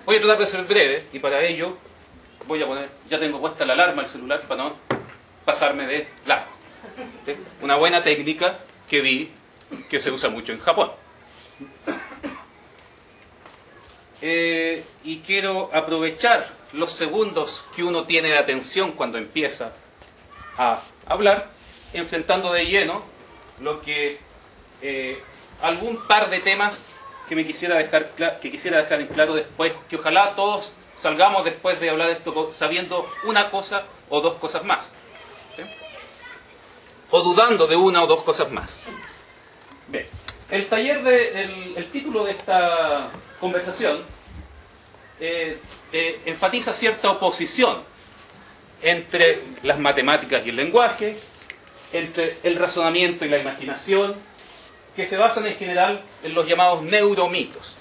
Voy a tratar de ser breve y para ello voy a poner, ya tengo puesta la alarma del celular para no pasarme de largo. ¿Sí? Una buena técnica que vi que se usa mucho en Japón. Y quiero aprovechar los segundos que uno tiene de atención cuando empieza a hablar, enfrentando de lleno lo que algún par de temas que me quisiera dejar en claro después, que ojalá todos salgamos después de hablar de esto sabiendo una cosa o dos cosas más, ¿sí? O dudando de una o dos cosas más. Bien, el taller el título de esta conversación enfatiza cierta oposición entre las matemáticas y el lenguaje, entre el razonamiento y la imaginación, que se basan en general en los llamados neuromitos.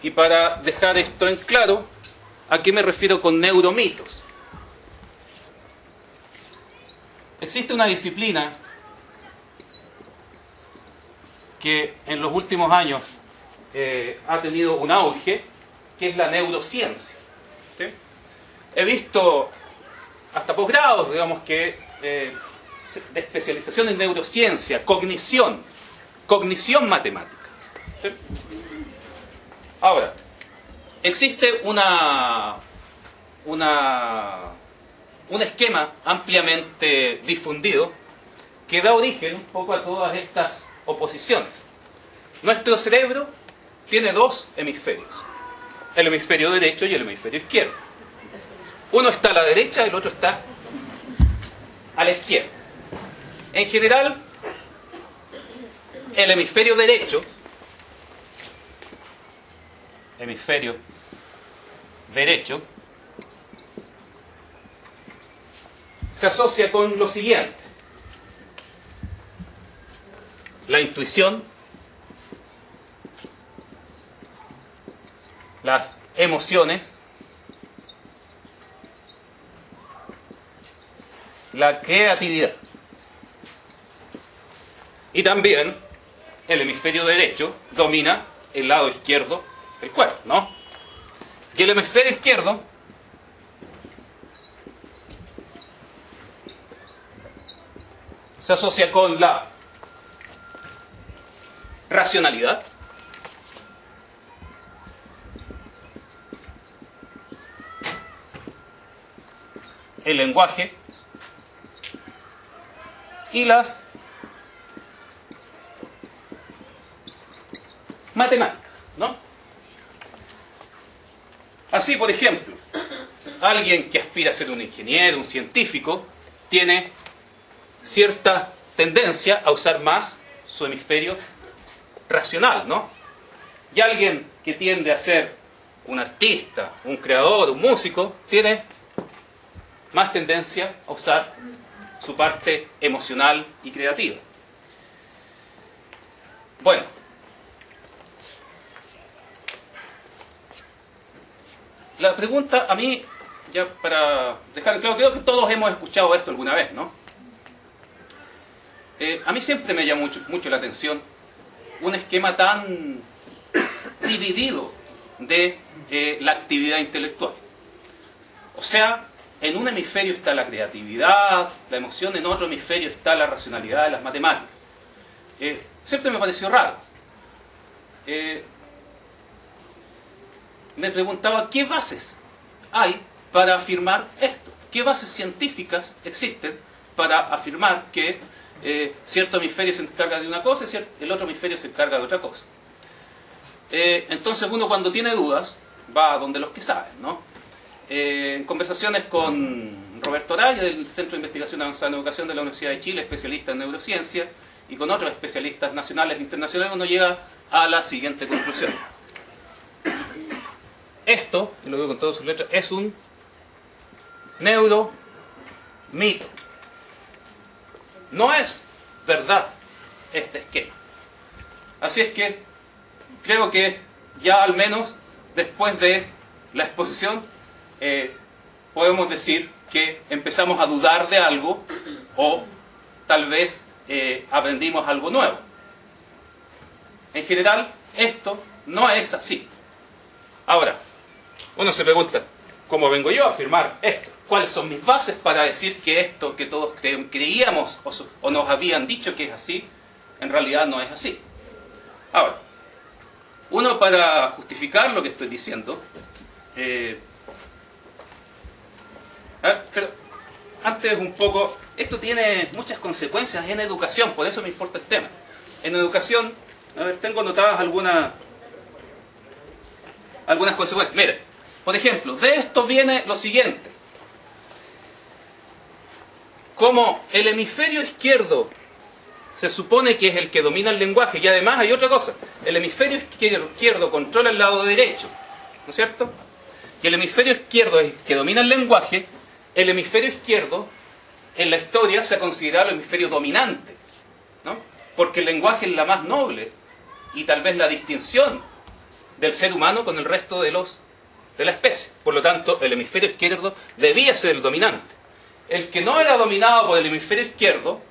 Y para dejar esto en claro, ¿a qué me refiero con neuromitos? Existe una disciplina que en los últimos años ha tenido un auge, que es la neurociencia. ¿Sí? He visto hasta posgrados, digamos, que de especialización en neurociencia, cognición matemática. ¿Sí? Ahora, existe un esquema ampliamente difundido que da origen un poco a todas estas oposiciones. Nuestro cerebro tiene dos hemisferios, el hemisferio derecho y el hemisferio izquierdo. Uno está a la derecha y el otro está a la izquierda. En general, el hemisferio derecho se asocia con lo siguiente: la intuición, las emociones, la creatividad. Y también el hemisferio derecho domina el lado izquierdo del cuerpo, ¿no? Y el hemisferio izquierdo se asocia con la racionalidad, el lenguaje y las matemáticas, ¿no? Así, por ejemplo, alguien que aspira a ser un ingeniero, un científico, tiene cierta tendencia a usar más su hemisferio racional, ¿no? Y alguien que tiende a ser un artista, un creador, un músico, tiene más tendencia a usar su parte emocional y creativa. Bueno, la pregunta a mí, ya para dejar claro, creo que todos hemos escuchado esto alguna vez, ¿no? A mí siempre me llama mucho la atención un esquema tan dividido de la actividad intelectual. O sea, en un hemisferio está la creatividad, la emoción, en otro hemisferio está la racionalidad de las matemáticas. Siempre me pareció raro. Me preguntaba, ¿qué bases hay para afirmar esto? ¿Qué bases científicas existen para afirmar que cierto hemisferio se encarga de una cosa y el otro hemisferio se encarga de otra cosa? Entonces uno, cuando tiene dudas, va a donde los que saben, ¿no? En conversaciones con Roberto Araya, del Centro de Investigación Avanzada en Educación de la Universidad de Chile, especialista en neurociencia, y con otros especialistas nacionales e internacionales, uno llega a la siguiente conclusión. Esto, y lo digo con todas sus letras, es un neuromito. No es verdad este esquema. Así es que creo que ya al menos después de la exposición podemos decir que empezamos a dudar de algo o tal vez aprendimos algo nuevo. En general, esto no es así. Ahora, uno se pregunta, ¿cómo vengo yo a afirmar esto? ¿Cuáles son mis bases para decir que esto que todos creíamos o nos habían dicho que es así, en realidad no es así? Ahora, uno para justificar lo que estoy diciendo, pero antes un poco, esto tiene muchas consecuencias en educación, por eso me importa el tema. En educación, a ver, tengo notadas algunas consecuencias. Mire, por ejemplo, de esto viene lo siguiente. Como el hemisferio izquierdo se supone que es el que domina el lenguaje, y además hay otra cosa, el hemisferio izquierdo controla el lado derecho, ¿no es cierto? Y el hemisferio izquierdo es el que domina el lenguaje, el hemisferio izquierdo en la historia se ha considerado el hemisferio dominante, ¿no? Porque el lenguaje es la más noble y tal vez la distinción del ser humano con el resto de la especie. Por lo tanto, el hemisferio izquierdo debía ser el dominante. El que no era dominado por el hemisferio izquierdo,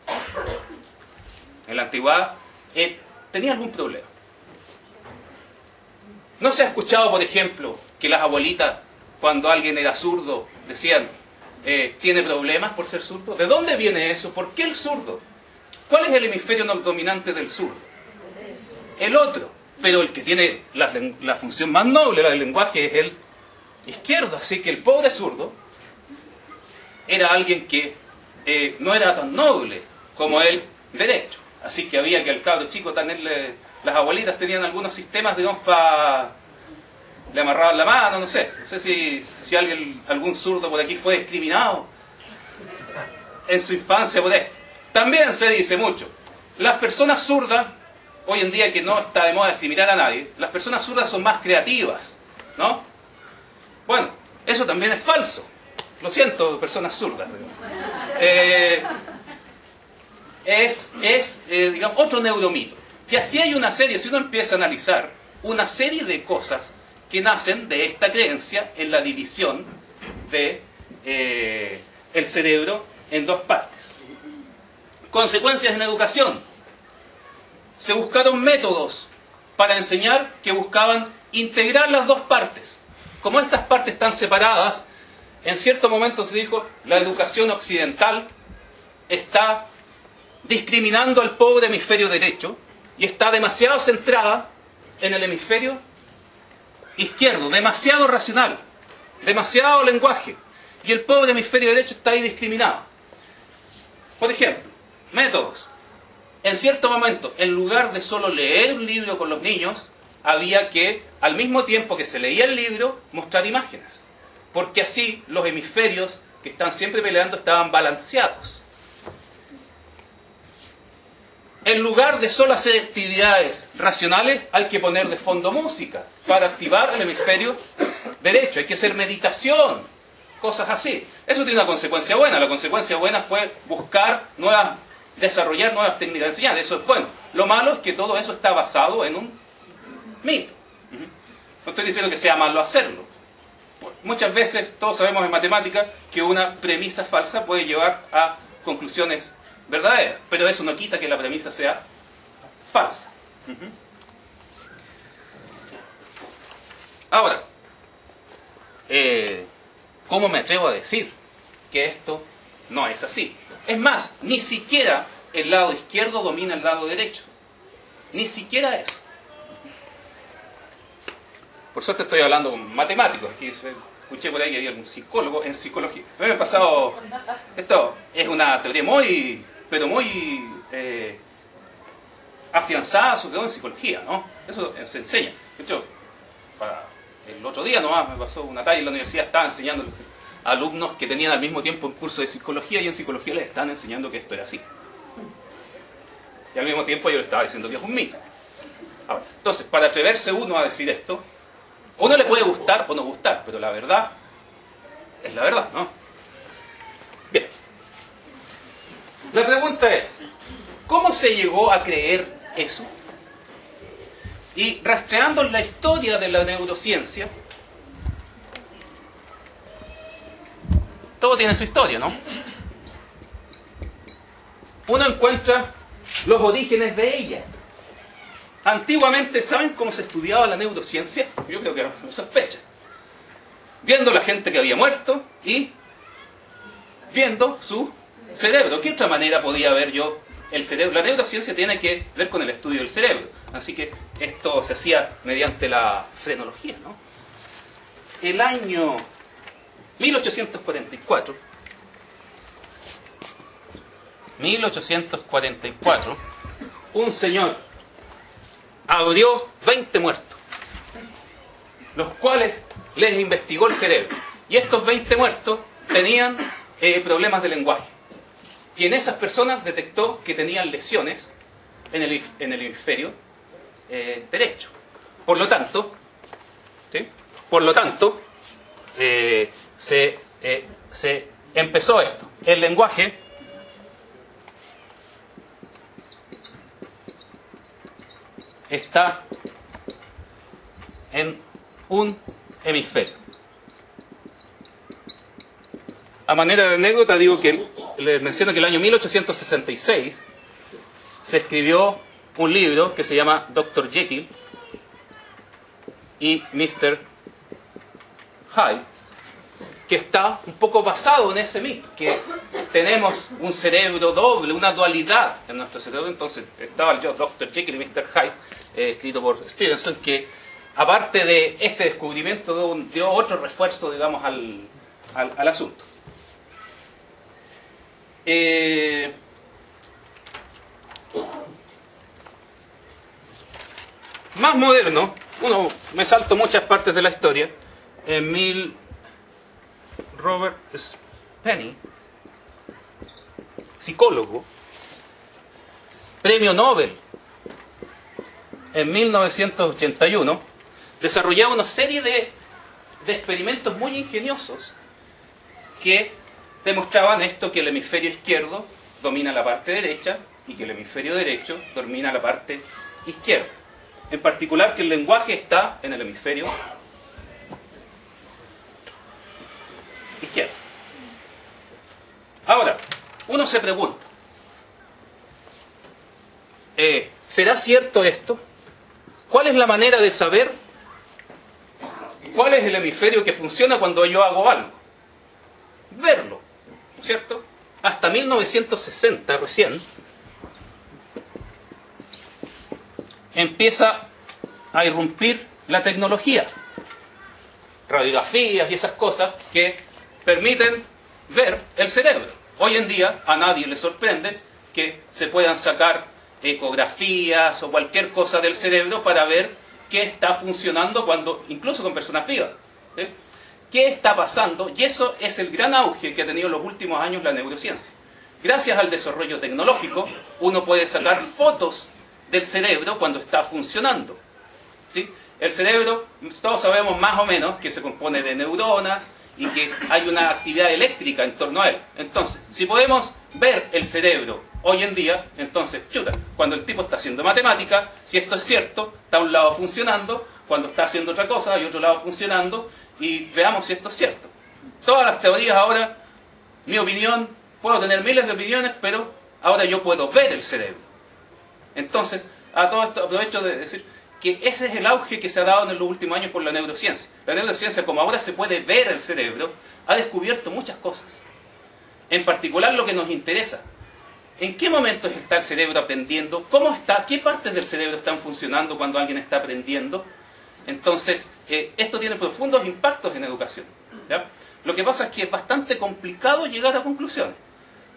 en la antigüedad, tenía algún problema. ¿No se ha escuchado, por ejemplo, que las abuelitas, cuando alguien era zurdo, decían, tiene problemas por ser zurdo? ¿De dónde viene eso? ¿Por qué el zurdo? ¿Cuál es el hemisferio dominante del zurdo? El otro. Pero el que tiene la función más noble, la del lenguaje, es el izquierdo. Así que el pobre zurdo era alguien que no era tan noble como el derecho. Así que había que al cabro chico tenerle... Las abuelitas tenían algunos sistemas, digamos, para... Le amarraban la mano, no sé si algún zurdo por aquí fue discriminado en su infancia por esto. También se dice mucho, las personas zurdas, hoy en día que no está de moda discriminar a nadie, las personas zurdas son más creativas, ¿no? Bueno, eso también es falso. Lo siento, personas zurdas. Digamos, otro neuromito. Y así hay una serie, si uno empieza a analizar, una serie de cosas que nacen de esta creencia en la división de el cerebro en dos partes. Consecuencias en educación. Se buscaron métodos para enseñar que buscaban integrar las dos partes. Como estas partes están separadas, en cierto momento se dijo, la educación occidental está discriminando al pobre hemisferio derecho y está demasiado centrada en el hemisferio izquierdo, demasiado racional, demasiado lenguaje, y el pobre hemisferio derecho está ahí discriminado. Por ejemplo, métodos. En cierto momento, en lugar de solo leer un libro con los niños, había que, al mismo tiempo que se leía el libro, mostrar imágenes. Porque así los hemisferios que están siempre peleando estaban balanceados. En lugar de solo hacer actividades racionales, hay que poner de fondo música para activar el hemisferio derecho. Hay que hacer meditación, cosas así. Eso tiene una consecuencia buena. La consecuencia buena fue desarrollar nuevas técnicas de enseñanza. Eso es bueno. Lo malo es que todo eso está basado en un mito. No estoy diciendo que sea malo hacerlo. Muchas veces, todos sabemos en matemáticas, que una premisa falsa puede llevar a conclusiones verdaderas, pero eso no quita que la premisa sea falsa. Ahora, ¿cómo me atrevo a decir que esto no es así? Es más, ni siquiera el lado izquierdo domina el lado derecho. Ni siquiera eso. Por suerte estoy hablando con matemáticos. Aquí escuché por ahí que había algún psicólogo en psicología. A mí me ha pasado... Esto es una teoría muy afianzada, sobre todo en psicología, ¿no? Eso se enseña. De hecho, el otro día nomás me pasó una talla en la universidad, estaba enseñando a alumnos que tenían al mismo tiempo un curso de psicología, y en psicología les están enseñando que esto era así. Y al mismo tiempo yo les estaba diciendo que es un mito. Ahora, entonces, para atreverse uno a decir esto, uno le puede gustar o no gustar, pero la verdad es la verdad, ¿no? Bien. La pregunta es, ¿cómo se llegó a creer eso? Y rastreando la historia de la neurociencia, todo tiene su historia, ¿no? Uno encuentra los orígenes de ella. Antiguamente, ¿saben cómo se estudiaba la neurociencia? Yo creo que no sospechan. Viendo la gente que había muerto y viendo su cerebro. ¿Qué otra manera podía ver yo el cerebro? La neurociencia tiene que ver con el estudio del cerebro. Así que esto se hacía mediante la frenología, ¿no? El año 1844, un señor abrió 20 muertos, los cuales les investigó el cerebro. Y estos 20 muertos tenían problemas de lenguaje. Y en esas personas detectó que tenían lesiones en el hemisferio derecho. Por lo tanto, ¿sí? Se empezó esto. El lenguaje está en un hemisferio. A manera de anécdota digo que les menciono que el año 1866 se escribió un libro que se llama Dr. Jekyll y Mr. Hyde, que está un poco basado en ese mito, que tenemos un cerebro doble, una dualidad en nuestro cerebro. Entonces estaba el Dr. Jekyll y Mr. Hyde, escrito por Stevenson, que aparte de este descubrimiento dio otro refuerzo, digamos, al asunto. Más moderno, me salto muchas partes de la historia. Robert Spenny, psicólogo, premio Nobel en 1981, desarrollaba una serie de experimentos muy ingeniosos que demostraban esto, que el hemisferio izquierdo domina la parte derecha y que el hemisferio derecho domina la parte izquierda. En particular, que el lenguaje está en el hemisferio izquierdo. Ahora, uno se pregunta, ¿será cierto esto? ¿Cuál es la manera de saber cuál es el hemisferio que funciona cuando yo hago algo? Verlo, ¿cierto? Hasta 1960 recién empieza a irrumpir la tecnología, radiografías y esas cosas que permiten ver el cerebro. Hoy en día a nadie le sorprende que se puedan sacar ecografías o cualquier cosa del cerebro para ver qué está funcionando, cuando incluso con personas vivas, ¿sí? ¿Qué está pasando? Y eso es el gran auge que ha tenido en los últimos años la neurociencia. Gracias al desarrollo tecnológico, uno puede sacar fotos del cerebro cuando está funcionando, ¿sí? El cerebro, todos sabemos más o menos que se compone de neuronas y que hay una actividad eléctrica en torno a él. Entonces, si podemos ver el cerebro hoy en día, entonces, cuando el tipo está haciendo matemática, si esto es cierto, está un lado funcionando, cuando está haciendo otra cosa, hay otro lado funcionando, y veamos si esto es cierto. Todas las teorías ahora, mi opinión, puedo tener miles de opiniones, pero ahora yo puedo ver el cerebro. Entonces, a todo esto aprovecho de decir que ese es el auge que se ha dado en los últimos años por la neurociencia. La neurociencia, como ahora se puede ver el cerebro, ha descubierto muchas cosas. En particular lo que nos interesa. ¿En qué momentos está el cerebro aprendiendo? ¿Cómo está? ¿Qué partes del cerebro están funcionando cuando alguien está aprendiendo? Entonces, esto tiene profundos impactos en educación, ¿ya? Lo que pasa es que es bastante complicado llegar a conclusiones.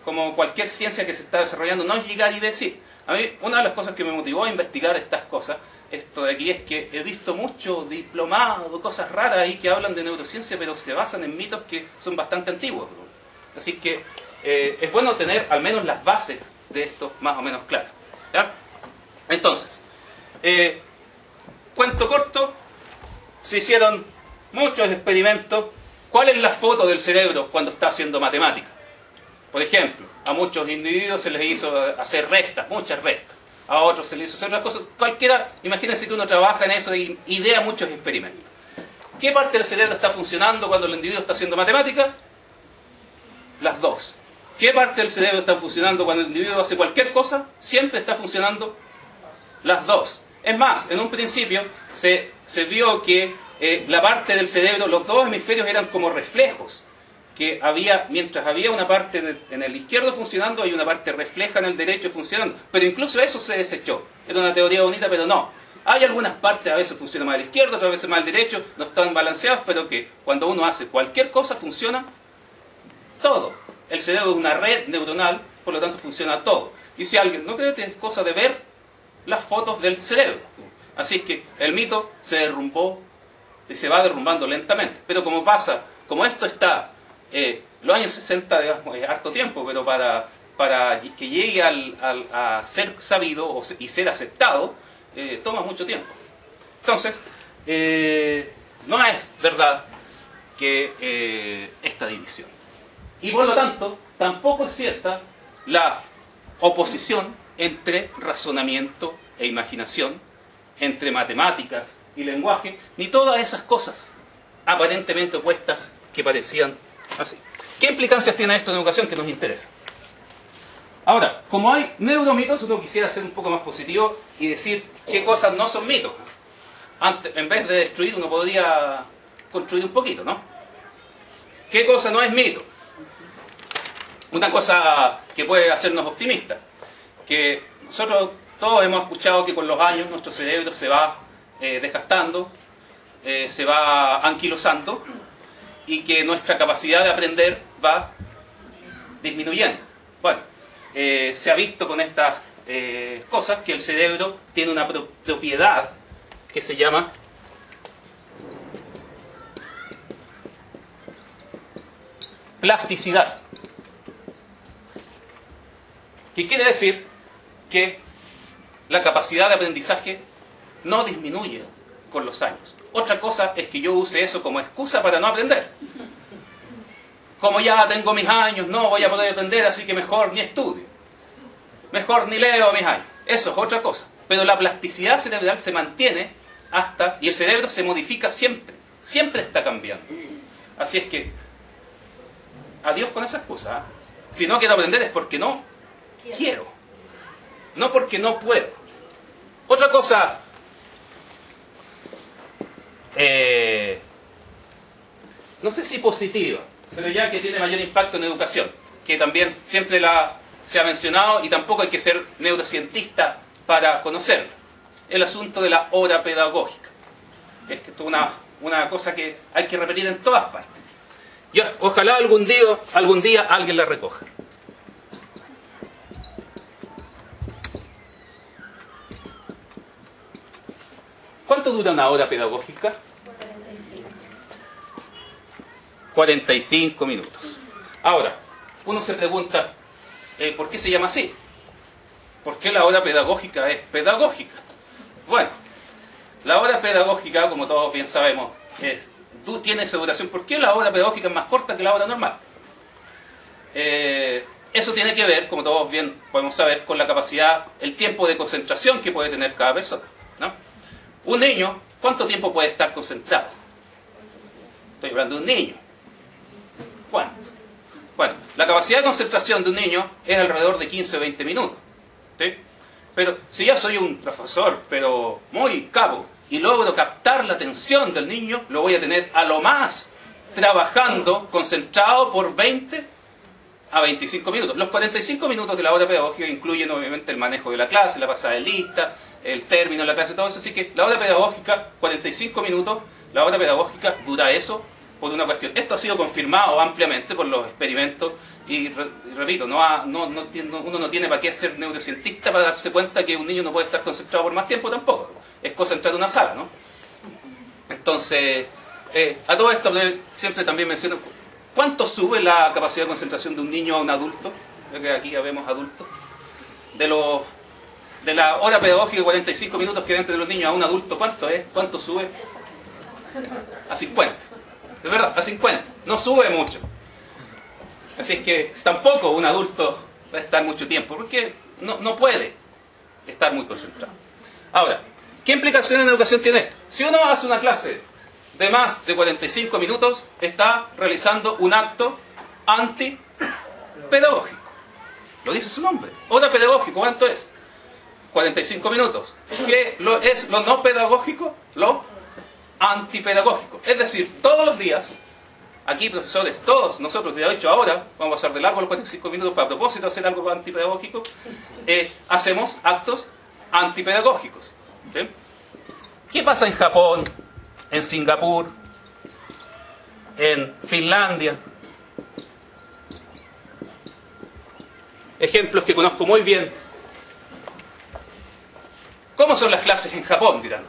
Como cualquier ciencia que se está desarrollando, no es llegar y decir. A mí, una de las cosas que me motivó a investigar estas cosas, esto de aquí, es que he visto mucho diplomado, cosas raras ahí que hablan de neurociencia, pero se basan en mitos que son bastante antiguos. Así que es bueno tener al menos las bases de esto más o menos claras, ¿ya? Entonces, cuento corto, se hicieron muchos experimentos. ¿Cuál es la foto del cerebro cuando está haciendo matemática? Por ejemplo, a muchos individuos se les hizo hacer restas, muchas restas. A otros se les hizo hacer otras cosas. Cualquiera, imagínense que uno trabaja en eso y idea muchos experimentos. ¿Qué parte del cerebro está funcionando cuando el individuo está haciendo matemática? Las dos. ¿Qué parte del cerebro está funcionando cuando el individuo hace cualquier cosa? Siempre está funcionando las dos. Es más, en un principio se vio que la parte del cerebro, los dos hemisferios eran como reflejos, que mientras había una parte en el izquierdo funcionando, hay una parte refleja en el derecho funcionando. Pero incluso eso se desechó. Era una teoría bonita, pero no. Hay algunas partes, a veces funciona más el izquierdo, otras veces más el derecho, no están balanceados, pero que cuando uno hace cualquier cosa funciona todo. El cerebro es una red neuronal, por lo tanto funciona todo. Y si alguien no cree, es cosa de ver las fotos del cerebro. Así es que el mito se derrumbó y se va derrumbando lentamente. Pero como esto está, los años 60, digamos, es harto tiempo, pero para que llegue a ser sabido y ser aceptado, toma mucho tiempo. Entonces, no es verdad que esta división. Y por lo tanto, tampoco es cierta la oposición entre razonamiento e imaginación, entre matemáticas y lenguaje, ni todas esas cosas aparentemente opuestas que parecían así. ¿Qué implicancias tiene esto en educación que nos interesa? Ahora, como hay neuromitos, uno quisiera ser un poco más positivo y decir qué cosas no son mitos. En vez de destruir, uno podría construir un poquito, ¿no? ¿Qué cosa no es mito? Una cosa que puede hacernos optimistas, que nosotros todos hemos escuchado que con los años nuestro cerebro se va desgastando, se va anquilosando y que nuestra capacidad de aprender va disminuyendo. Bueno, se ha visto con estas cosas que el cerebro tiene una propiedad que se llama plasticidad. ¿Qué quiere decir? Que la capacidad de aprendizaje no disminuye con los años. Otra cosa es que yo use eso como excusa para no aprender. Como ya tengo mis años, no voy a poder aprender, así que mejor ni estudio. Mejor ni leo a mis años. Eso es otra cosa. Pero la plasticidad cerebral se mantiene y el cerebro se modifica siempre. Siempre está cambiando. Así es que, adiós con esas cosas. Si no quiero aprender es porque no quiero. No porque no puedo. Otra cosa, no sé si positiva, pero ya que tiene mayor impacto en educación, que también siempre se ha mencionado y tampoco hay que ser neurocientista para conocerlo. El asunto de la hora pedagógica. Es que esto es una cosa que hay que repetir en todas partes. Ojalá algún día alguien la recoja. ¿Cuánto dura una hora pedagógica? 45 minutos. Ahora, uno se pregunta, ¿por qué se llama así? ¿Por qué la hora pedagógica es pedagógica? Bueno, la hora pedagógica, como todos bien sabemos, tiene esa duración. ¿Por qué la hora pedagógica es más corta que la hora normal? Eso tiene que ver, como todos bien podemos saber, con la capacidad, el tiempo de concentración que puede tener cada persona, ¿no? Un niño, ¿cuánto tiempo puede estar concentrado? Estoy hablando de un niño. ¿Cuánto? Bueno, la capacidad de concentración de un niño es alrededor de 15 o 20 minutos. ¿Sí? Pero si yo soy un profesor, pero muy capo, y logro captar la atención del niño, lo voy a tener a lo más trabajando, concentrado por 20 a 25 minutos. Los 45 minutos de la hora pedagógica incluyen obviamente el manejo de la clase, la pasada de lista, el término de la clase, todo eso. Así que la hora pedagógica, 45 minutos, la hora pedagógica dura eso por una cuestión. Esto ha sido confirmado ampliamente por los experimentos y repito, uno no tiene para qué ser neurocientista para darse cuenta que un niño no puede estar concentrado por más tiempo tampoco. Es cosa entrar en una sala, ¿no? Entonces, a todo esto siempre también menciono, ¿cuánto sube la capacidad de concentración de un niño a un adulto? Creo que aquí ya vemos adultos. De la hora pedagógica de 45 minutos que ven entre los niños a un adulto, ¿cuánto es? ¿Cuánto sube? A 50. De verdad, a 50. No sube mucho. Así es que tampoco un adulto va a estar mucho tiempo, porque no puede estar muy concentrado. Ahora, ¿qué implicaciones en educación tiene esto? Si uno hace una clase de más de 45 minutos, está realizando un acto antipedagógico. Lo dice su nombre. Hora pedagógico, ¿cuánto es? 45 minutos. ¿Qué es lo no pedagógico? Lo antipedagógico. Es decir, todos los días, aquí profesores, todos nosotros, de hecho ahora, vamos a pasar de largo los 45 minutos para a propósito de hacer algo antipedagógico, hacemos actos antipedagógicos. ¿Sí? ¿Qué pasa en Japón, en Singapur, en Finlandia? Ejemplos que conozco muy bien. ¿Cómo son las clases en Japón? Dirán.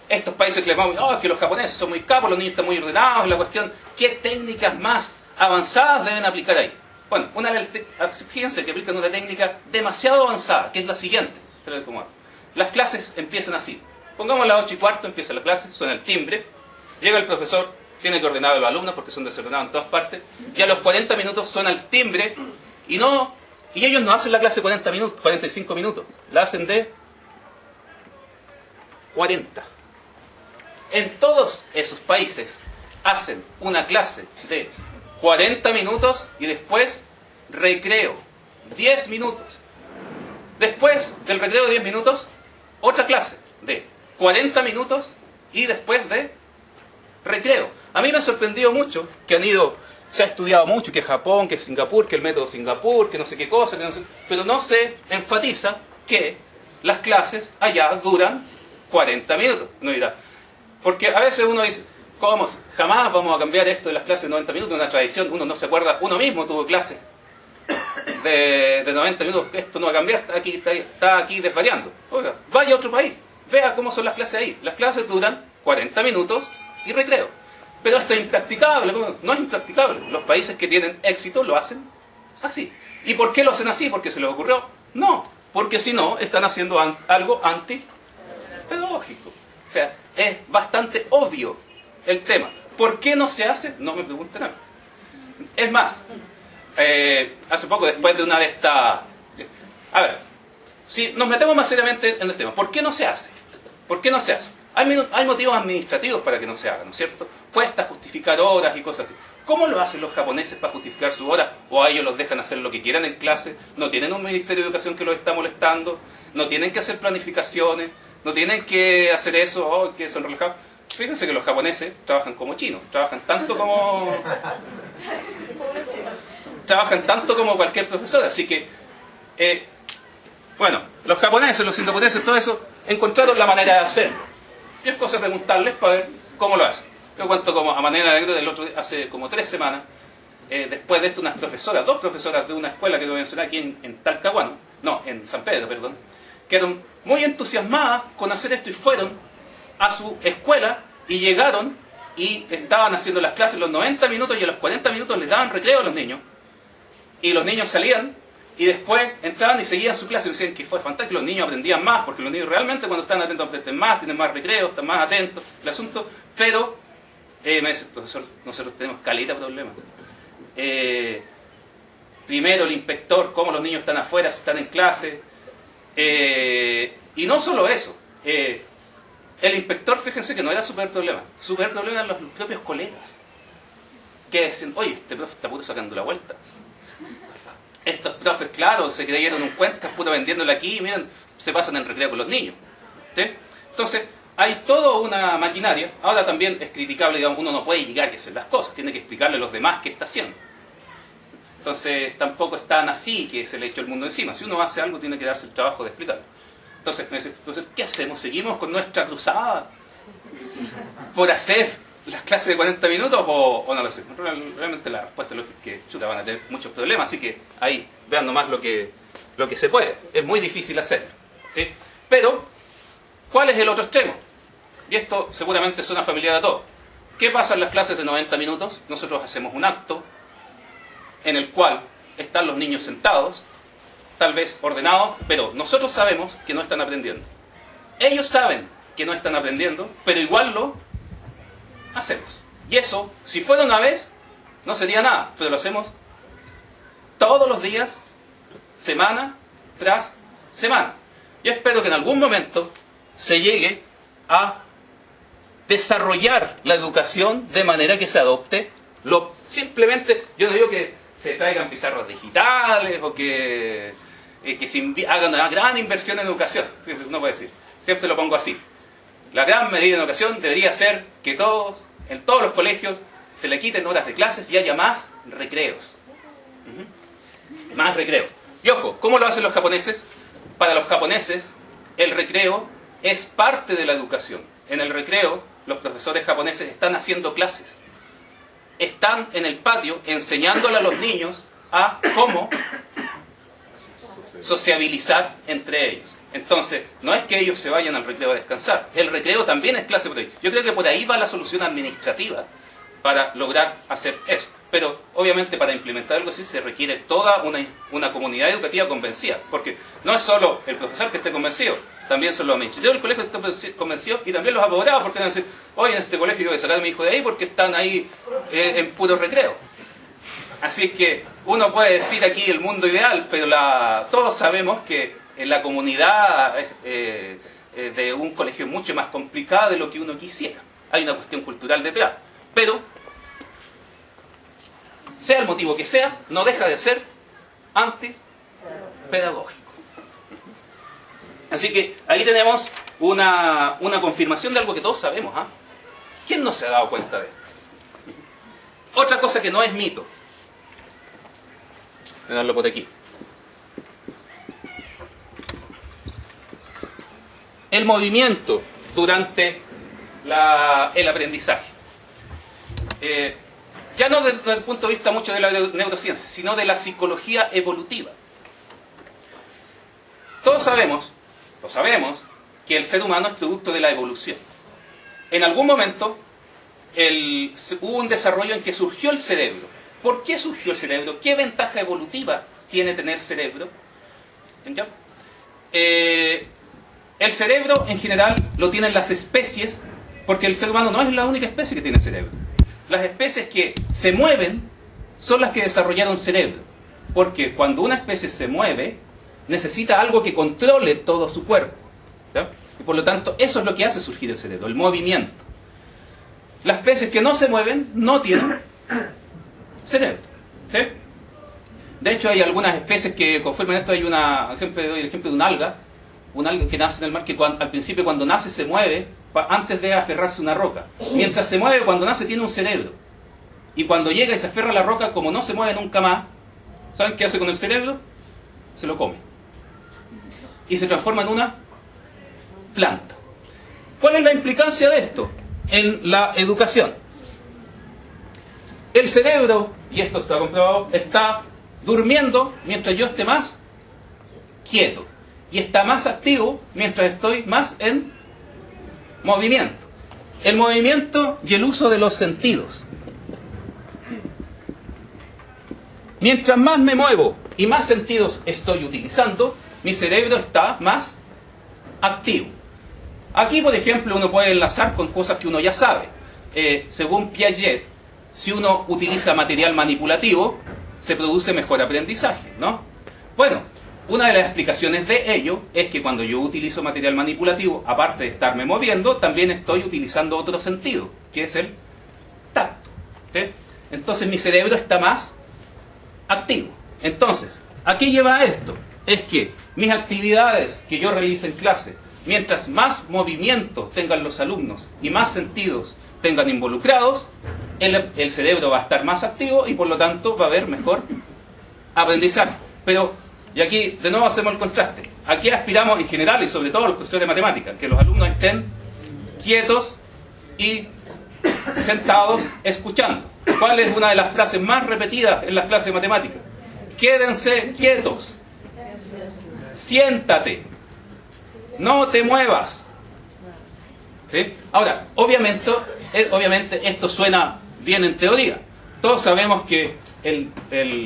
Estos países que les vamos, que los japoneses son muy capos, los niños están muy ordenados, la cuestión, ¿qué técnicas más avanzadas deben aplicar ahí? Bueno, fíjense que aplican una técnica demasiado avanzada, que es la siguiente. Las clases empiezan así. Pongamos a las 8:15, empieza la clase, suena el timbre, llega el profesor, tiene que ordenar a los alumnos porque son desordenados en todas partes, y a los 40 minutos suena el timbre, y ellos no hacen la clase 40 minutos, 45 minutos, la hacen de 40. En todos esos países hacen una clase de 40 minutos y después recreo, 10 minutos. Después del recreo de 10 minutos, otra clase de 40 minutos y después de recreo. A mí me ha sorprendido mucho que se ha estudiado mucho que Japón, que Singapur, que el método Singapur, que no sé qué cosa, pero no se enfatiza que las clases allá duran 40 minutos. Uno dirá, porque a veces uno dice, ¿cómo? Jamás vamos a cambiar esto de las clases de 90 minutos, una tradición, uno no se acuerda, uno mismo tuvo clases de 90 minutos, esto no va a cambiar, está aquí desvariando. Oiga, vaya a otro país, vea cómo son las clases ahí. Las clases duran 40 minutos y recreo. Pero esto es impracticable, no es impracticable. Los países que tienen éxito lo hacen así. ¿Y por qué lo hacen así? ¿Porque se les ocurrió? No, porque si no, están haciendo algo antipedagógico. O sea, es bastante obvio el tema. ¿Por qué no se hace? No me pregunten a mí. Es más, hace poco, después de una de estas... A ver, si nos metemos más seriamente en el tema, ¿por qué no se hace? ¿Por qué no se hace? Hay motivos administrativos para que no se haga, ¿no es cierto? Cuesta justificar horas y cosas así. ¿Cómo lo hacen los japoneses para justificar sus horas? ¿O a ellos los dejan hacer lo que quieran en clase? ¿No tienen un Ministerio de Educación que los está molestando? ¿No tienen que hacer planificaciones? ¿No tienen que hacer eso? Que son relajados. Fíjense que los japoneses trabajan como chinos. Trabajan tanto como cualquier profesor. Así que, bueno, los japoneses, los singapureses, todo eso, encontraron la manera de hacerlo. Y es cosa de preguntarles para ver cómo lo hacen. Yo cuento como a manera de anécdota, el otro día, hace como 3 semanas, después de esto, dos profesoras de una escuela que lo mencioné aquí en Talcahuano, en San Pedro, perdón, quedaron muy entusiasmadas con hacer esto y fueron a su escuela y llegaron y estaban haciendo las clases los 90 minutos y a los 40 minutos les daban recreo a los niños. Y los niños salían y después entraban y seguían su clase y decían que fue fantástico, los niños aprendían más, porque los niños realmente cuando están atentos aprenden más, tienen más recreo, están más atentos, el asunto, pero me dice, profesor, nosotros tenemos caleta de problemas. Primero el inspector, cómo los niños están afuera, si están en clase, y no solo eso, el inspector, fíjense que no era su peor problema eran los propios colegas, que decían, oye, este profe está puro sacando la vuelta. Estos profes, claro, se creyeron un cuento, están puro vendiéndolo aquí, miren, se pasan en recreo con los niños. ¿Sí? Entonces, hay toda una maquinaria. Ahora también es criticable, digamos, uno no puede llegar y hacer las cosas, tiene que explicarle a los demás qué está haciendo. Entonces, tampoco es tan así que se le echó el mundo encima. Si uno hace algo, tiene que darse el trabajo de explicarlo. Entonces, me dice, ¿qué hacemos? ¿Seguimos con nuestra cruzada por hacer las clases de 40 minutos o no lo sé? Realmente la respuesta es que van a tener muchos problemas, así que ahí vean nomás lo que se puede. Es muy difícil hacerlo, ¿sí? Pero, ¿cuál es el otro extremo? Y esto seguramente suena familiar a todos. ¿Qué pasa en las clases de 90 minutos? Nosotros hacemos un acto en el cual están los niños sentados, tal vez ordenados, pero nosotros sabemos que no están aprendiendo. Ellos saben que no están aprendiendo, pero igual lo hacemos. Y eso, si fuera una vez, no sería nada, pero lo hacemos todos los días, semana tras semana. Yo espero que en algún momento se llegue a desarrollar la educación de manera que se adopte simplemente, yo no digo que se traigan pizarras digitales o que que haga una gran inversión en educación. Uno puede decir, siempre lo pongo así. La gran medida en educación debería ser que en todos los colegios, se le quiten horas de clases y haya más recreos. Más recreos. Y ojo, ¿cómo lo hacen los japoneses? Para los japoneses, el recreo es parte de la educación. En el recreo, los profesores japoneses están haciendo clases. Están en el patio enseñándole a los niños a cómo sociabilizar entre ellos. Entonces, no es que ellos se vayan al recreo a descansar. El recreo también es clase por ahí. Yo creo que por ahí va la solución administrativa para lograr hacer eso. Pero, obviamente, para implementar algo así se requiere toda una comunidad educativa convencida. Porque no es solo el profesor que esté convencido, también son los administradores del colegio que estén convencidos y también los apoderados, porque van a decir, oye, en este colegio yo voy a sacar a mi hijo de ahí porque están ahí en puro recreo. Así que uno puede decir aquí el mundo ideal, pero todos sabemos que en la comunidad de un colegio es mucho más complicada de lo que uno quisiera. Hay una cuestión cultural detrás. Pero, sea el motivo que sea, no deja de ser antipedagógico. Así que ahí tenemos una confirmación de algo que todos sabemos. ¿Quién no se ha dado cuenta de esto? Otra cosa que no es mito. Voy a darlo por aquí. El movimiento durante el aprendizaje. Ya no desde el punto de vista mucho de la neurociencia, sino de la psicología evolutiva. Todos sabemos que el ser humano es producto de la evolución. En algún momento hubo un desarrollo en que surgió el cerebro. ¿Por qué surgió el cerebro? ¿Qué ventaja evolutiva tiene tener cerebro? ¿Ya? El cerebro en general lo tienen las especies, porque el ser humano no es la única especie que tiene cerebro. Las especies que se mueven son las que desarrollaron cerebro, porque cuando una especie se mueve necesita algo que controle todo su cuerpo, ¿ya? Y por lo tanto eso es lo que hace surgir el cerebro, el movimiento. Las especies que no se mueven no tienen cerebro, ¿sí? De hecho hay algunas especies que confirman esto. Siempre doy el ejemplo de una alga que nace en el mar, que al principio cuando nace se mueve antes de aferrarse a una roca. Mientras se mueve, cuando nace tiene un cerebro. Y cuando llega y se aferra a la roca, como no se mueve nunca más, ¿saben qué hace con el cerebro? Se lo come. Y se transforma en una planta. ¿Cuál es la implicancia de esto en la educación? El cerebro, y esto está comprobado, está durmiendo mientras yo esté más quieto. Y está más activo mientras estoy más en movimiento. El movimiento y el uso de los sentidos. Mientras más me muevo y más sentidos estoy utilizando, mi cerebro está más activo. Aquí, por ejemplo, uno puede enlazar con cosas que uno ya sabe. Según Piaget, si uno utiliza material manipulativo, se produce mejor aprendizaje, ¿no? Bueno, una de las explicaciones de ello es que cuando yo utilizo material manipulativo, aparte de estarme moviendo, también estoy utilizando otro sentido, que es el tacto, ¿sí? Entonces mi cerebro está más activo. Entonces, ¿a qué lleva esto? Es que mis actividades que yo realice en clase, mientras más movimiento tengan los alumnos y más sentidos tengan involucrados, el cerebro va a estar más activo y por lo tanto va a haber mejor aprendizaje. Pero, y aquí de nuevo hacemos el contraste. Aquí aspiramos en general, y sobre todo los profesores de matemáticas, que los alumnos estén quietos y sentados escuchando. ¿Cuál es una de las frases más repetidas en las clases de matemáticas? Quédense quietos. Siéntate. No te muevas. ¿Sí? Ahora, obviamente esto suena bien en teoría. Todos sabemos que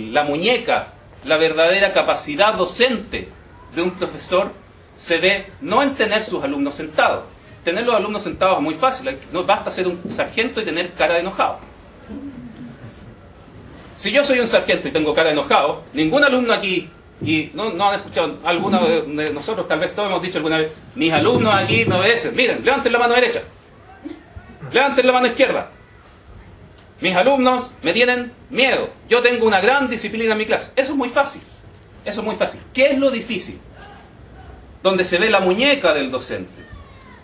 la muñeca, la verdadera capacidad docente de un profesor se ve no en tener sus alumnos sentados. Tener los alumnos sentados es muy fácil. No basta ser un sargento y tener cara de enojado. Si yo soy un sargento y tengo cara de enojado, ningún alumno aquí, y no han escuchado, algunos de nosotros, tal vez todos hemos dicho alguna vez, mis alumnos aquí me obedecen. Miren, levanten la mano derecha, levanten la mano izquierda. Mis alumnos me tienen miedo. Yo tengo una gran disciplina en mi clase. Eso es muy fácil. Eso es muy fácil. ¿Qué es lo difícil? Donde se ve la muñeca del docente,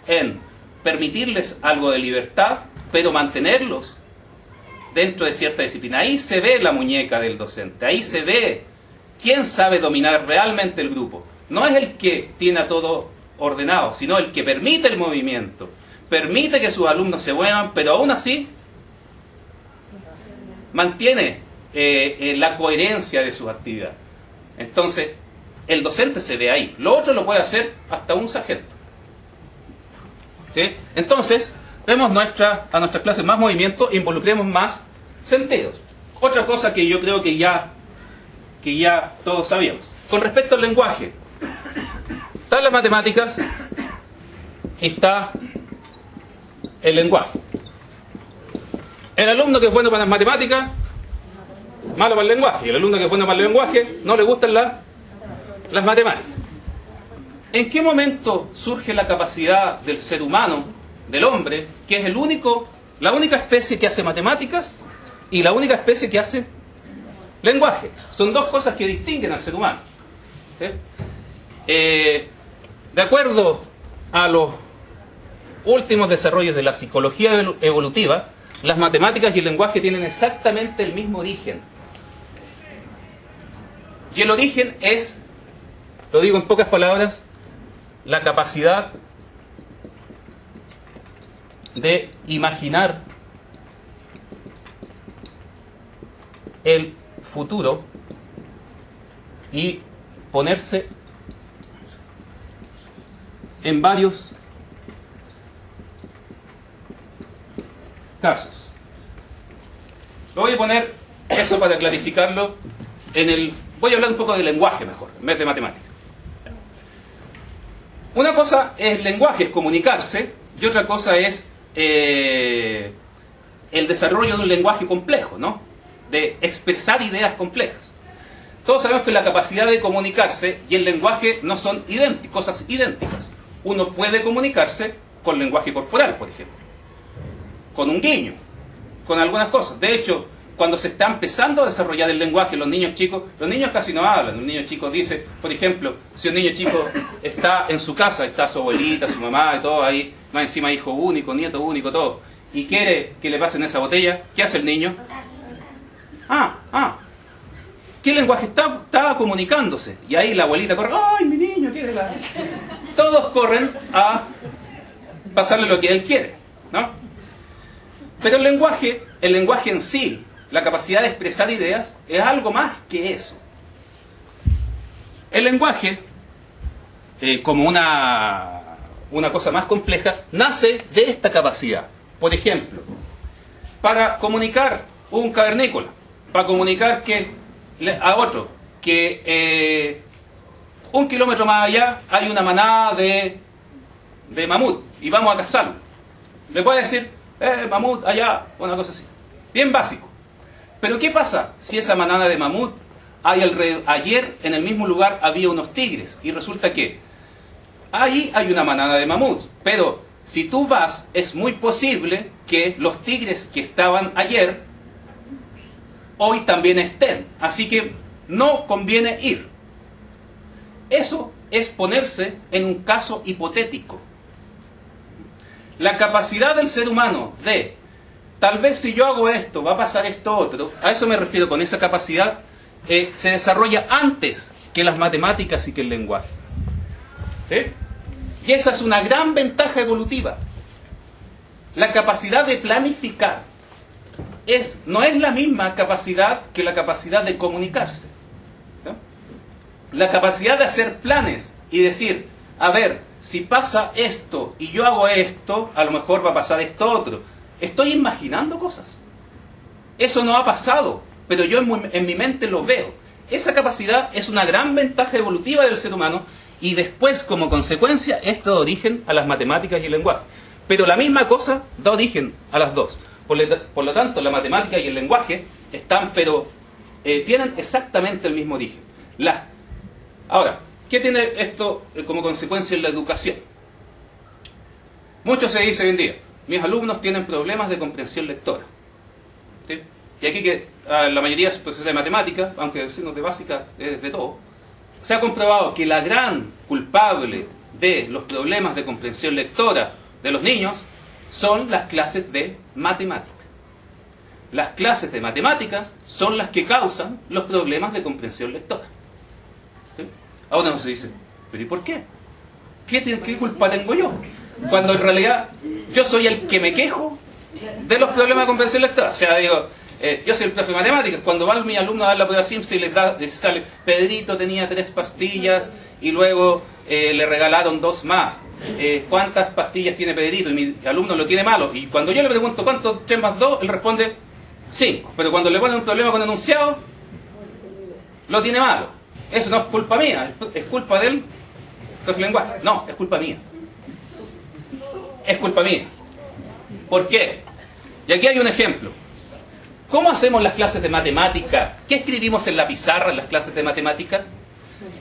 en permitirles algo de libertad, pero mantenerlos dentro de cierta disciplina. Ahí se ve la muñeca del docente, ahí se ve quién sabe dominar realmente el grupo. No es el que tiene a todo ordenado, sino el que permite el movimiento, permite que sus alumnos se muevan, pero aún así mantiene la coherencia de sus actividades. Entonces, el docente se ve ahí. Lo otro lo puede hacer hasta un sargento. ¿Sí? Entonces, demos a nuestras clases más movimiento, involucremos más sentidos. Otra cosa que yo creo que ya todos sabíamos. Con respecto al lenguaje, están las matemáticas y está el lenguaje. El alumno que es bueno para las matemáticas, malo para el lenguaje. Y el alumno que es bueno para el lenguaje, no le gustan las matemáticas. ¿En qué momento surge la capacidad del ser humano, del hombre, que es la única especie que hace matemáticas y la única especie que hace lenguaje? Son dos cosas que distinguen al ser humano. ¿Sí? De acuerdo a los últimos desarrollos de la psicología evolutiva, las matemáticas y el lenguaje tienen exactamente el mismo origen. Y el origen es, lo digo en pocas palabras, la capacidad de imaginar el futuro y ponerse en varios casos. Lo voy a poner eso para clarificarlo voy a hablar un poco de lenguaje mejor, en vez de matemática. Una cosa es lenguaje, es comunicarse, y otra cosa es el desarrollo de un lenguaje complejo, ¿no? De expresar ideas complejas. Todos sabemos que la capacidad de comunicarse y el lenguaje no son cosas idénticas. Uno puede comunicarse con lenguaje corporal, por ejemplo, con un guiño, con algunas cosas. De hecho, cuando se está empezando a desarrollar el lenguaje, los niños casi no hablan. Los niños chicos dicen, por ejemplo, si un niño chico está en su casa, está su abuelita, su mamá y todo ahí, más encima hijo único, nieto único, todo, y quiere que le pasen esa botella, ¿qué hace el niño? ¿Qué lenguaje estaba comunicándose? Y ahí la abuelita corre, ¡ay, mi niño quiere la...! Todos corren a pasarle lo que él quiere, ¿no? Pero el lenguaje en sí, la capacidad de expresar ideas, es algo más que eso. El lenguaje, como una cosa más compleja, nace de esta capacidad. Por ejemplo, para comunicar un cavernícola, para comunicar a otro que 1 kilómetro más allá hay una manada de mamut y vamos a cazarlo. Le puede decir, mamut allá, una cosa así. Bien básico. Pero ¿qué pasa si esa manada de mamut ayer en el mismo lugar había unos tigres? Y resulta que ahí hay una manada de mamuts, pero si tú vas, es muy posible que los tigres que estaban ayer hoy también estén. Así que no conviene ir. Eso es ponerse en un caso hipotético. La capacidad del ser humano de, tal vez si yo hago esto, va a pasar esto otro, a eso me refiero con esa capacidad, se desarrolla antes que las matemáticas y que el lenguaje. ¿Sí? Y esa es una gran ventaja evolutiva. La capacidad de planificar no es la misma capacidad que la capacidad de comunicarse, ¿no? La capacidad de hacer planes y decir, a ver, si pasa esto y yo hago esto, a lo mejor va a pasar esto otro. Estoy imaginando cosas. Eso no ha pasado, pero yo en mi mente lo veo. Esa capacidad es una gran ventaja evolutiva del ser humano y después, como consecuencia, esto da origen a las matemáticas y el lenguaje. Pero la misma cosa da origen a las dos. Por lo tanto, la matemática y el lenguaje tienen exactamente el mismo origen. Ahora, ¿qué tiene esto como consecuencia en la educación? Mucho se dice hoy en día, mis alumnos tienen problemas de comprensión lectora. ¿Sí? Y aquí que la mayoría es profesor de matemáticas, aunque signos de básica es de todo, se ha comprobado que la gran culpable de los problemas de comprensión lectora de los niños son las clases de matemática. Las clases de matemática son las que causan los problemas de comprensión lectora. ¿Sí? Ahora uno se dice, ¿pero y por qué? ¿Qué culpa tengo yo? Cuando en realidad yo soy el que me quejo de los problemas de comprensión lectora. O sea, digo, yo soy el profe de matemáticas. Cuando va mi alumno a dar la prueba Simpson y les sale, Pedrito tenía 3 pastillas y luego le regalaron 2 más. ¿Cuántas pastillas tiene Pedrito? Y mi alumno lo tiene malo. Y cuando yo le pregunto ¿cuánto 3 más 2? Él responde 5. Pero cuando le ponen un problema con enunciado, lo tiene malo. Eso no es culpa mía, es culpa del profe de lenguaje. No, es culpa mía. Es culpa mía. ¿Por qué? Y aquí hay un ejemplo. ¿Cómo hacemos las clases de matemática? ¿Qué escribimos en la pizarra en las clases de matemática?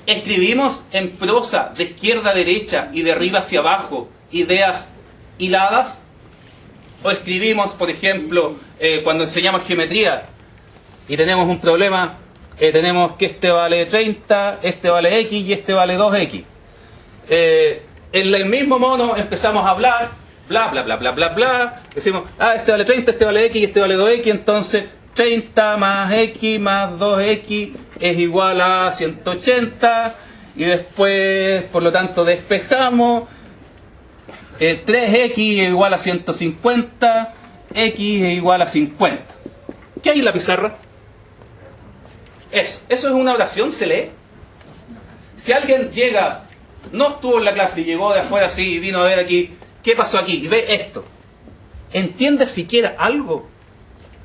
¿Escribimos en prosa de izquierda a derecha y de arriba hacia abajo ideas hiladas? ¿O escribimos, por ejemplo, cuando enseñamos geometría y tenemos un problema, tenemos que este vale 30, este vale X y este vale 2X? En el mismo mono empezamos a hablar, bla, bla, bla, bla, bla, bla. Decimos, este vale 30, este vale X y este vale 2X, entonces 30 más X más 2X es igual a 180. Y después, por lo tanto, despejamos. 3X es igual a 150, X es igual a 50. ¿Qué hay en la pizarra? Eso es una oración, se lee. Si alguien llega, no estuvo en la clase y llegó de afuera así y vino a ver aquí, ¿qué pasó aquí? Y ve esto. ¿Entiende siquiera algo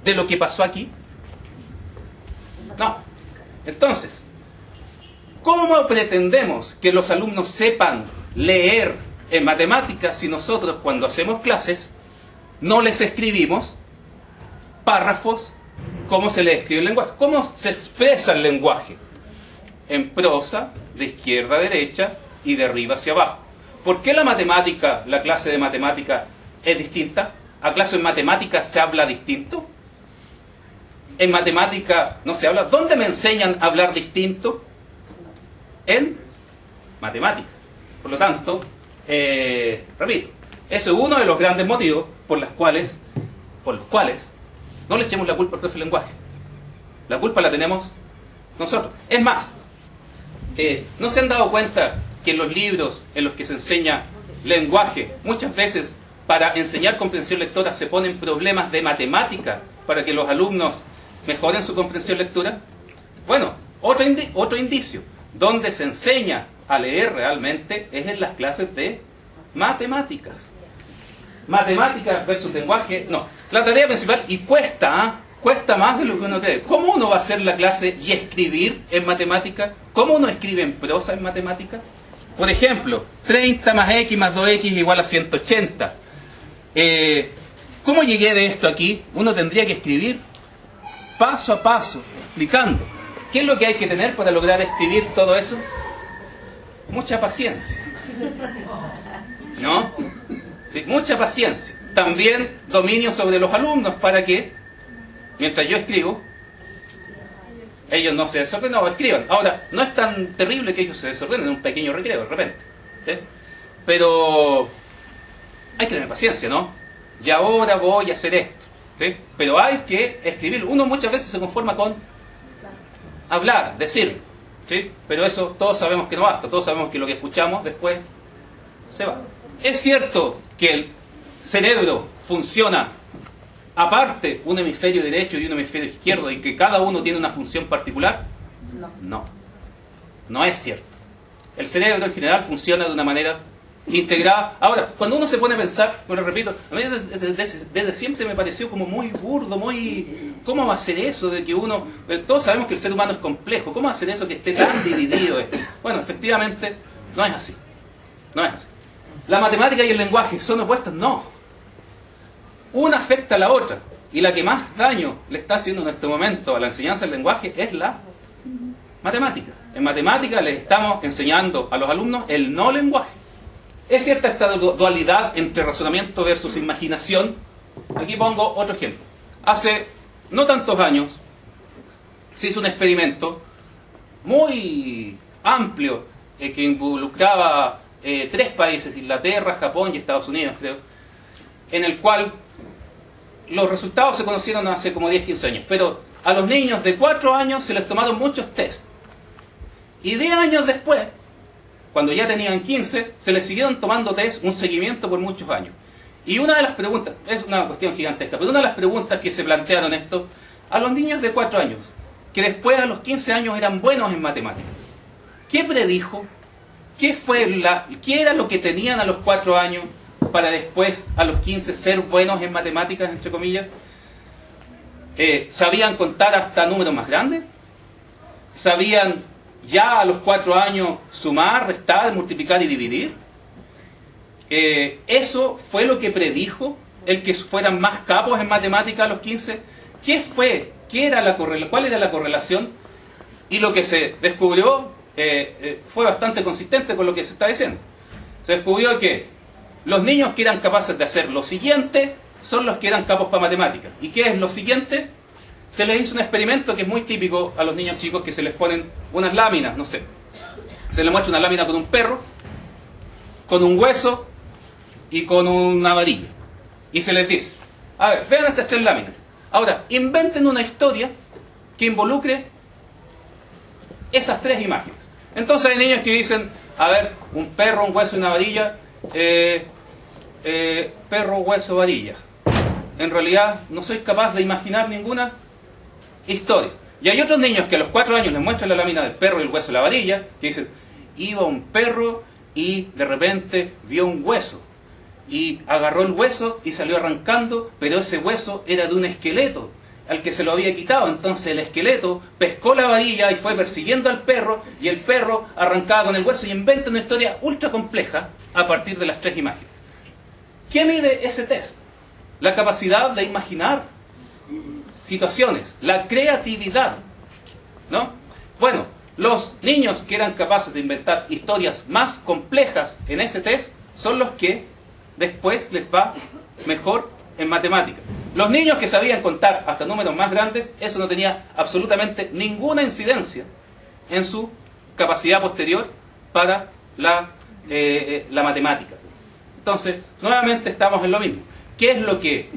de lo que pasó aquí? No. Entonces, ¿cómo pretendemos que los alumnos sepan leer en matemáticas si nosotros cuando hacemos clases no les escribimos párrafos como se les escribe el lenguaje? ¿Cómo se expresa el lenguaje? En prosa, de izquierda a derecha y de arriba hacia abajo. ¿Por qué la matemática, la clase de matemática es distinta? ¿Acaso en matemática se habla distinto? ¿En matemática no se habla? ¿Dónde me enseñan a hablar distinto? En matemática. Por lo tanto, repito, eso es uno de los grandes motivos por los cuales no le echemos la culpa al profe de lenguaje. La culpa la tenemos nosotros. Es más, ¿no se han dado cuenta que en los libros en los que se enseña lenguaje, muchas veces para enseñar comprensión lectora se ponen problemas de matemática para que los alumnos mejoren su comprensión lectora? Bueno, otro indicio, donde se enseña a leer realmente es en las clases de matemáticas. Matemáticas versus lenguaje, no. La tarea principal, y cuesta más de lo que uno cree. ¿Cómo uno va a hacer la clase y escribir en matemática? ¿Cómo uno escribe en prosa en matemática? Por ejemplo, 30 más X más 2X es igual a 180. ¿Cómo llegué de esto aquí? Uno tendría que escribir paso a paso, explicando. ¿Qué es lo que hay que tener para lograr escribir todo eso? Mucha paciencia. ¿No? Sí, mucha paciencia. También dominio sobre los alumnos para que, mientras yo escribo, ellos no se desordenen o escriban. Ahora, no es tan terrible que ellos se desordenen en un pequeño recreo de repente. ¿Sí? Pero hay que tener paciencia, ¿no? Y ahora voy a hacer esto. ¿Sí? Pero hay que escribir. Uno muchas veces se conforma con hablar, decir. ¿Sí? Pero eso todos sabemos que no basta. Todos sabemos que lo que escuchamos después se va. ¿Es cierto que el cerebro funciona aparte un hemisferio derecho y un hemisferio izquierdo y que cada uno tiene una función particular? No. No es cierto. El cerebro en general funciona de una manera integrada. Ahora, cuando uno se pone a pensar, bueno, repito, a mí desde siempre me pareció como muy burdo, muy... ¿Cómo va a ser eso de que uno... Todos sabemos que el ser humano es complejo. ¿Cómo va a ser eso que esté tan dividido? Bueno, efectivamente, no es así. No es así. ¿La matemática y el lenguaje son opuestas? No. Una afecta a la otra. Y la que más daño le está haciendo en este momento a la enseñanza del lenguaje es la matemática. En matemática les estamos enseñando a los alumnos el no lenguaje. ¿Es cierta esta dualidad entre razonamiento versus imaginación? Aquí pongo otro ejemplo. Hace no tantos años se hizo un experimento muy amplio que involucraba 3 países, Inglaterra, Japón y Estados Unidos, creo, en el cual los resultados se conocieron hace como 10-15 años, pero a los niños de 4 años se les tomaron muchos test. Y 10 años después, cuando ya tenían 15, se les siguieron tomando test, un seguimiento por muchos años. Y una de las preguntas, es una cuestión gigantesca, pero una de las preguntas que se plantearon esto, a los niños de 4 años, que después a los 15 años eran buenos en matemáticas, ¿qué predijo? ¿Qué era lo que tenían a los 4 años para después, a los 15, ser buenos en matemáticas, entre comillas? ¿Sabían contar hasta números más grandes? ¿Sabían ya a los 4 años sumar, restar, multiplicar y dividir? ¿Eso fue lo que predijo el que fueran más capos en matemáticas a los 15? ¿Qué fue? ¿Cuál era la correlación? Y lo que se descubrió fue bastante consistente con lo que se está diciendo. Se descubrió que los niños que eran capaces de hacer lo siguiente son los que eran capos para matemáticas. ¿Y qué es lo siguiente? Se les hizo un experimento que es muy típico a los niños chicos, que se les ponen unas láminas, no sé. Se les muestra una lámina con un perro, con un hueso y con una varilla. Y se les dice, a ver, vean estas 3 láminas. Ahora, inventen una historia que involucre esas 3 imágenes. Entonces hay niños que dicen, a ver, un perro, un hueso y una varilla, perro, hueso, varilla. En realidad no soy capaz de imaginar ninguna historia. Y hay otros niños que a los 4 años les muestran la lámina del perro y el hueso y la varilla, que dicen, iba un perro y de repente vio un hueso. Y agarró el hueso y salió arrancando, pero ese hueso era de un esqueleto al que se lo había quitado. Entonces el esqueleto pescó la varilla y fue persiguiendo al perro, y el perro arrancaba con el hueso, y inventa una historia ultra compleja a partir de las 3 imágenes. ¿Qué mide ese test? La capacidad de imaginar situaciones, la creatividad, ¿no? Bueno, los niños que eran capaces de inventar historias más complejas en ese test son los que después les va mejor en matemáticas. Los niños que sabían contar hasta números más grandes, eso no tenía absolutamente ninguna incidencia en su capacidad posterior para la matemática. Entonces, nuevamente estamos en lo mismo. ¿Qué es lo que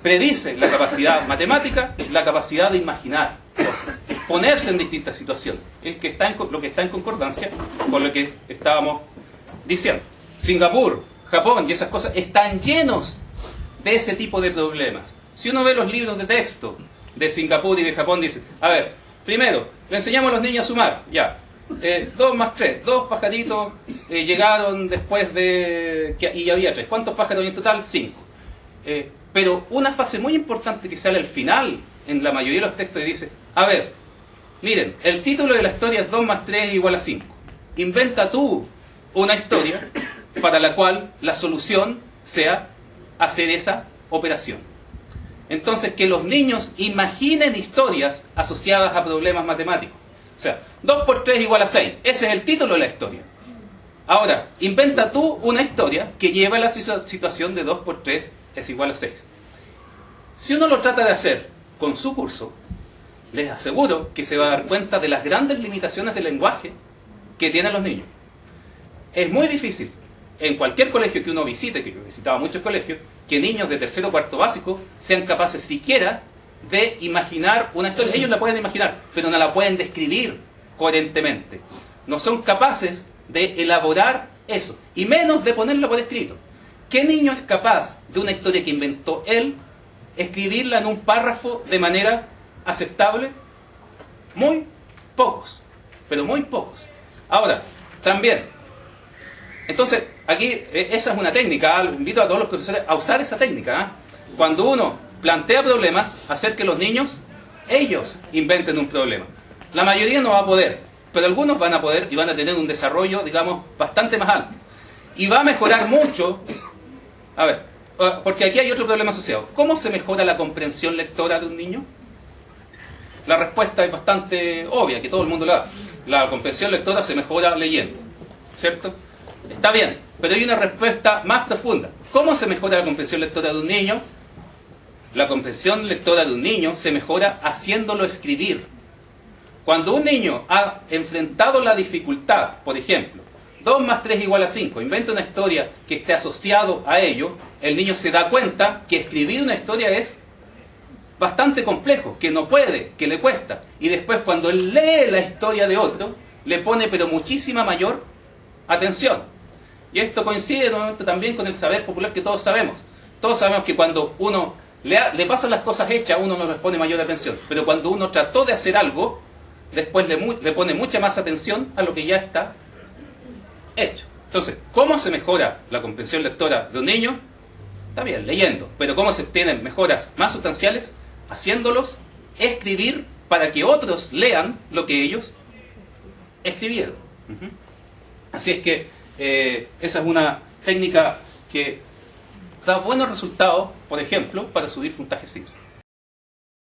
predice la capacidad matemática? La capacidad de imaginar cosas, ponerse en distintas situaciones. Es que lo que está en concordancia con lo que estábamos diciendo. Singapur, Japón y esas cosas están llenos de ese tipo de problemas. Si uno ve los libros de texto de Singapur y de Japón, dice, a ver, primero, le enseñamos a los niños a sumar, ya, 2 más 3, 2 pajaritos llegaron después y había 3. ¿Cuántos pájaros hay en total? 5. Pero una fase muy importante que sale al final en la mayoría de los textos y dice, a ver, miren, el título de la historia es 2 más 3 igual a 5. Inventa tú una historia para la cual la solución sea hacer esa operación. Entonces, que los niños imaginen historias asociadas a problemas matemáticos. O sea, 2 por 3 igual a 6. Ese es el título de la historia. Ahora, inventa tú una historia que lleva a la situación de 2 por 3 es igual a 6. Si uno lo trata de hacer con su curso, les aseguro que se va a dar cuenta de las grandes limitaciones del lenguaje que tienen los niños. Es muy difícil, en cualquier colegio que uno visite, que yo visitaba muchos colegios, que niños de 3º o 4º básico sean capaces siquiera de imaginar una historia. Ellos la pueden imaginar, pero no la pueden describir coherentemente. No son capaces de elaborar eso, y menos de ponerlo por escrito. ¿Qué niño es capaz de una historia que inventó él, escribirla en un párrafo de manera aceptable? Muy pocos, pero muy pocos. Ahora, también, entonces, aquí esa es una técnica, invito a todos los profesores a usar esa técnica. Cuando uno plantea problemas, hacer que los niños, ellos inventen un problema. La mayoría no va a poder, pero algunos van a poder y van a tener un desarrollo, digamos, bastante más alto. Y va a mejorar mucho, a ver, porque aquí hay otro problema asociado. ¿Cómo se mejora la comprensión lectora de un niño? La respuesta es bastante obvia, que todo el mundo la da. La comprensión lectora se mejora leyendo, ¿cierto? Está bien, pero hay una respuesta más profunda. ¿Cómo se mejora la comprensión lectora de un niño? La comprensión lectora de un niño se mejora haciéndolo escribir. Cuando un niño ha enfrentado la dificultad, por ejemplo, 2 más 3 igual a 5, inventa una historia que esté asociado a ello, el niño se da cuenta que escribir una historia es bastante complejo, que no puede, que le cuesta. Y después cuando él lee la historia de otro, le pone pero muchísima mayor atención. Y esto coincide nuevamente también con el saber popular que todos sabemos. Todos sabemos que cuando uno le pasan las cosas hechas, uno no les pone mayor atención. Pero cuando uno trató de hacer algo, después le pone mucha más atención a lo que ya está hecho. Entonces, ¿cómo se mejora la comprensión lectora de un niño? Está bien, leyendo. Pero ¿cómo se obtienen mejoras más sustanciales? Haciéndolos escribir para que otros lean lo que ellos escribieron. Así es que esa es una técnica que da buenos resultados, por ejemplo, para subir puntaje Simpson.